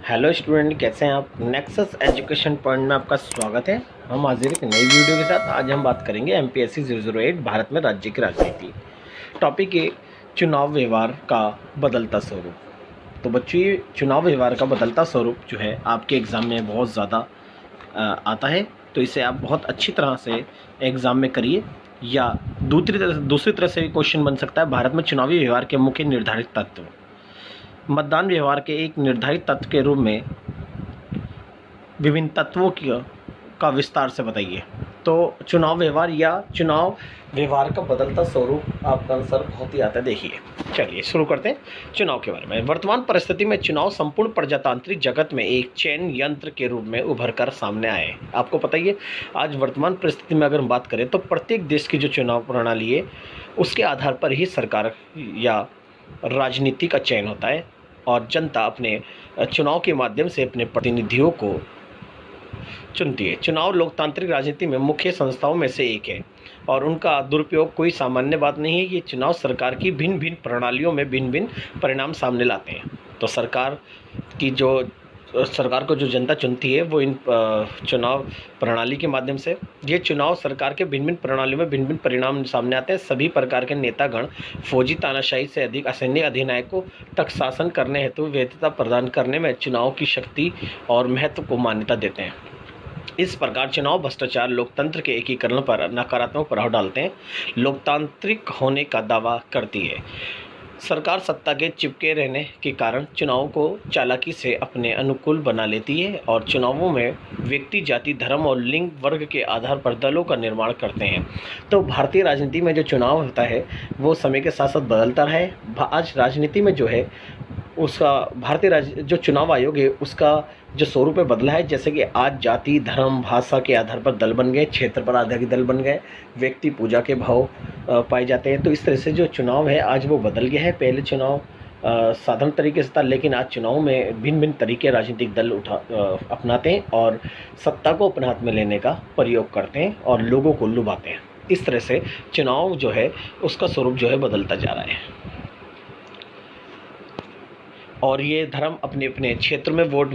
Hello student, कैसे हैं आप। नेक्सस एजुकेशन पॉइंट में आपका स्वागत है। हम हाजिर एक नई वीडियो के साथ। आज हम बात करेंगे एमपीएससी 008 भारत में राज्य की राजनीति। टॉपिक है चुनाव व्यवहार का बदलता स्वरूप। तो बच्चों, ये चुनाव व्यवहार का बदलता स्वरूप जो है आपके एग्ज़ाम में बहुत ज़्यादा आता है, तो इसे आप बहुत अच्छी तरह से एग्ज़ाम में करिए। या दूसरी तरह से क्वेश्चन बन सकता है, भारत में चुनावी व्यवहार के मुख्य निर्धारित तत्व। मतदान व्यवहार के एक निर्धारित तत्व के रूप में विभिन्न तत्वों का विस्तार से बताइए। तो चुनाव व्यवहार या चुनाव व्यवहार का बदलता स्वरूप, आपका आंसर बहुत ही आता है। देखिए, चलिए शुरू करते हैं चुनाव के बारे में। वर्तमान परिस्थिति में चुनाव संपूर्ण प्रजातांत्रिक जगत में एक चयन यंत्र के रूप में उभर कर सामने आए। आपको पता ही है, आज वर्तमान परिस्थिति में अगर हम बात करें तो प्रत्येक देश की जो चुनाव प्रणाली है उसके आधार पर ही सरकार या राजनीति का चयन होता है और जनता अपने चुनाव के माध्यम से अपने प्रतिनिधियों को चुनती है। चुनाव लोकतांत्रिक राजनीति में मुख्य संस्थाओं में से एक है और उनका दुरुपयोग कोई सामान्य बात नहीं है। ये चुनाव सरकार की भिन्न भिन्न प्रणालियों में भिन्न भिन्न परिणाम सामने लाते हैं। तो सरकार को जो जनता चुनती है वो इन चुनाव प्रणाली के माध्यम से, ये चुनाव सरकार के भिन्न भिन्न प्रणालियों में भिन्न भिन्न परिणाम सामने आते हैं। सभी प्रकार के नेतागण फौजी तानाशाही से अधिक असैन्य अधिनायकों तक शासन करने हेतु वैधता प्रदान करने में चुनाव की शक्ति और महत्व को मान्यता देते हैं। इस प्रकार चुनाव भ्रष्टाचार लोकतंत्र के एकीकरण पर नकारात्मक प्रभाव डालते हैं, लोकतांत्रिक होने का दावा करती है। सरकार सत्ता के चिपके रहने के कारण चुनाव को चालाकी से अपने अनुकूल बना लेती है और चुनावों में व्यक्ति, जाति, धर्म और लिंग वर्ग के आधार पर दलों का निर्माण करते हैं। तो भारतीय राजनीति में जो चुनाव होता है वो समय के साथ साथ बदलता रहा है। आज राजनीति में जो है उसका जो चुनाव आयोग है उसका जो स्वरूप है बदला है। जैसे कि आज जाति, धर्म, भाषा के आधार पर दल बन गए, क्षेत्र पर आधारित दल बन गए, व्यक्ति पूजा के भाव पाए जाते हैं। तो इस तरह से जो चुनाव है आज वो बदल गया है। पहले चुनाव साधारण तरीके से था, लेकिन आज चुनाव में भिन्न भिन्न तरीके राजनीतिक दल अपनाते हैं और सत्ता को अपने हाथ में लेने का प्रयोग करते हैं और लोगों को लुभाते हैं। इस तरह से चुनाव जो है उसका स्वरूप जो है बदलता जा रहा है और ये धर्म अपने अपने क्षेत्र में वोट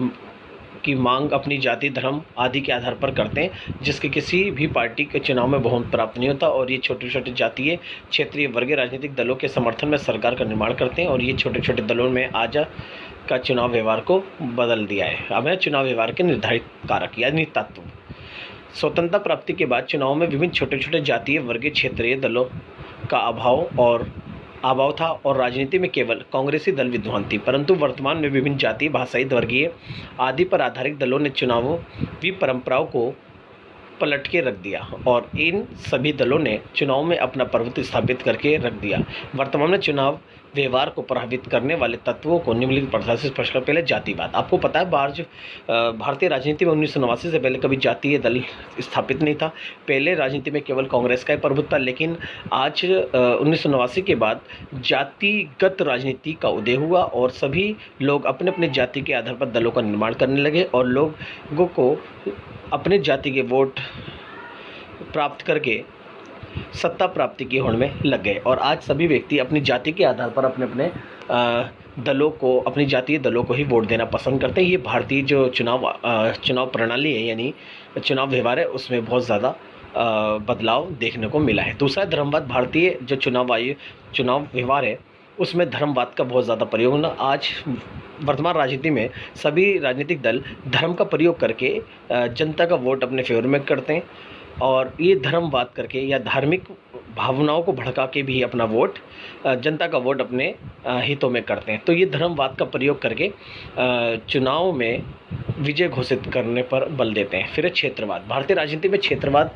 की मांग अपनी जाति, धर्म आदि के आधार पर करते हैं, जिसके किसी भी पार्टी के चुनाव में बहुमत प्राप्त नहीं होता। और ये छोटे छोटे जातीय, क्षेत्रीय, वर्गीय राजनीतिक दलों के समर्थन में सरकार का निर्माण करते हैं और ये छोटे छोटे दलों में आज का चुनाव व्यवहार को बदल दिया है। अब है चुनाव व्यवहार के निर्धारित कारक यानी तत्व। स्वतंत्रता प्राप्ति के बाद चुनाव में विभिन्न छोटे छोटे जातीय, वर्गीय, क्षेत्रीय दलों का अभाव था और राजनीति में केवल कांग्रेसी दल विद्यमान थी। परंतु वर्तमान में विभिन्न जातीय, भाषाई, वर्गीय आदि पर आधारित दलों ने चुनावी परंपराओं को पलट के रख दिया और इन सभी दलों ने चुनाव में अपना प्रभुत्व स्थापित करके रख दिया। वर्तमान में चुनाव व्यवहार को प्रभावित करने वाले तत्वों को निम्नलिखित प्रकार से स्पष्ट कर। पहले जातिवाद। आपको पता है भारतीय राजनीति में 1989 से पहले कभी जातीय दल स्थापित नहीं था। पहले राजनीति में केवल कांग्रेस का ही प्रभुत्व था, लेकिन आज 1989 के बाद जातिगत राजनीति का उदय हुआ और सभी लोग अपने अपने जाति के आधार पर दलों का निर्माण करने लगे और लोगों को अपने जाति के वोट प्राप्त करके सत्ता प्राप्ति की होड़ में लग गए और आज सभी व्यक्ति अपनी जाति के आधार पर अपने अपने दलों को, अपनी जातीय दलों को ही वोट देना पसंद करते हैं। ये भारतीय जो चुनाव प्रणाली है यानी चुनाव व्यवहार है उसमें बहुत ज़्यादा बदलाव देखने को मिला है। दूसरा धर्मवाद। भारतीय जो चुनाव व्यवहार है उसमें धर्मवाद का बहुत ज़्यादा प्रयोग होना। आज वर्तमान राजनीति में सभी राजनीतिक दल धर्म का प्रयोग करके जनता का वोट अपने फेवर में करते हैं और ये धर्मवाद करके या धार्मिक भावनाओं को भड़का के भी अपना वोट, जनता का वोट अपने हितों में करते हैं। तो ये धर्मवाद का प्रयोग करके चुनाव में विजय घोषित करने पर बल देते हैं। फिर क्षेत्रवाद। भारतीय राजनीति में क्षेत्रवाद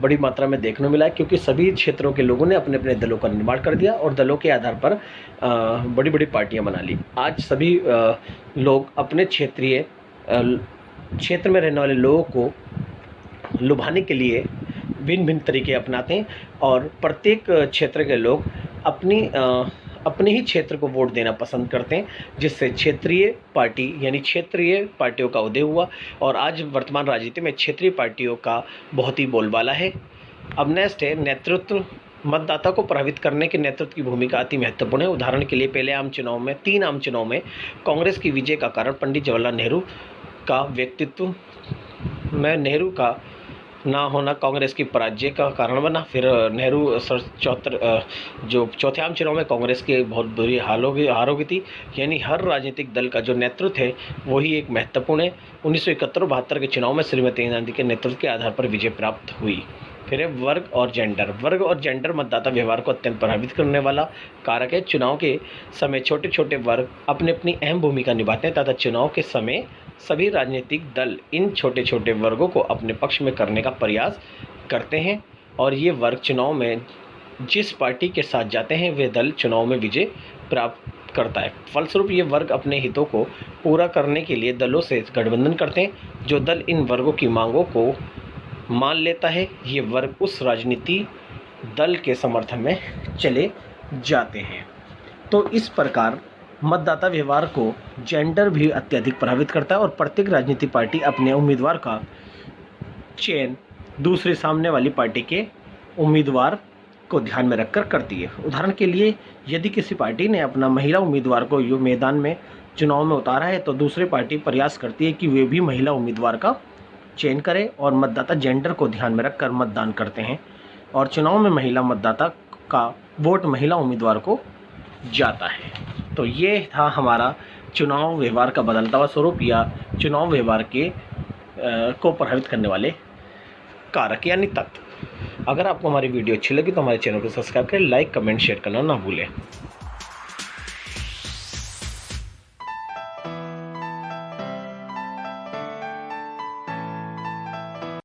बड़ी मात्रा में देखने को मिला है क्योंकि सभी क्षेत्रों के लोगों ने अपने अपने दलों का निर्माण कर दिया और दलों के आधार पर बड़ी बड़ी पार्टियां बना ली। आज सभी लोग अपने क्षेत्र में रहने वाले लोगों को लुभाने के लिए भिन्न भिन्न तरीके अपनाते हैं और प्रत्येक क्षेत्र के लोग अपने ही क्षेत्र को वोट देना पसंद करते हैं, जिससे क्षेत्रीय पार्टियों का उदय हुआ और आज वर्तमान राजनीति में क्षेत्रीय पार्टियों का बहुत ही बोलबाला है। अब नेक्स्ट है नेतृत्व मतदाता को प्रभावित करने के नेतृत्व की भूमिका अति महत्वपूर्ण है। उदाहरण के लिए पहले आम चुनाव में 3 आम चुनाव में कांग्रेस की विजय का कारण पंडित जवाहरलाल नेहरू का व्यक्तित्व में नेहरू का ना होना कांग्रेस की पराजय का कारण बना। फिर नेहरू जो चौथे आम चुनाव में कांग्रेस की बहुत बुरी हार हो गई थी, यानी हर राजनीतिक दल का जो नेतृत्व है वही एक महत्वपूर्ण है। 1971-72 के चुनाव में श्रीमती इंदिरा गांधी के नेतृत्व के आधार पर विजय प्राप्त हुई। फिर है वर्ग और जेंडर मतदाता व्यवहार को अत्यंत प्रभावित करने वाला कारक है। चुनाव के समय छोटे छोटे वर्ग अपनी अपनी अहम भूमिका निभाते हैं तथा चुनाव के समय सभी राजनीतिक दल इन छोटे छोटे वर्गों को अपने पक्ष में करने का प्रयास करते हैं और ये वर्ग चुनाव में जिस पार्टी के साथ जाते हैं वे दल चुनाव में विजय प्राप्त करता है। फलस्वरूप ये वर्ग अपने हितों को पूरा करने के लिए दलों से गठबंधन करते हैं। जो दल इन वर्गों की मांगों को मान लेता है ये वर्ग उस राजनीति दल के समर्थन में चले जाते हैं। तो इस प्रकार मतदाता व्यवहार को जेंडर भी अत्यधिक प्रभावित करता है और प्रत्येक राजनीतिक पार्टी अपने उम्मीदवार का चयन दूसरे सामने वाली पार्टी के उम्मीदवार को ध्यान में रखकर करती है। उदाहरण के लिए यदि किसी पार्टी ने अपना महिला उम्मीदवार को मैदान में चुनाव में उतारा है तो दूसरी पार्टी प्रयास करती है कि वे भी महिला उम्मीदवार का चयन करें और मतदाता जेंडर को ध्यान में रखकर मतदान करते हैं और चुनाव में महिला मतदाता का वोट महिला उम्मीदवार को जाता है। तो ये था हमारा चुनाव व्यवहार का बदलता हुआ स्वरूप या चुनाव व्यवहार के को प्रभावित करने वाले कारक यानी तत्व। अगर आपको हमारी वीडियो अच्छी लगी तो हमारे चैनल को सब्सक्राइब करें, लाइक कमेंट शेयर करना ना भूलें।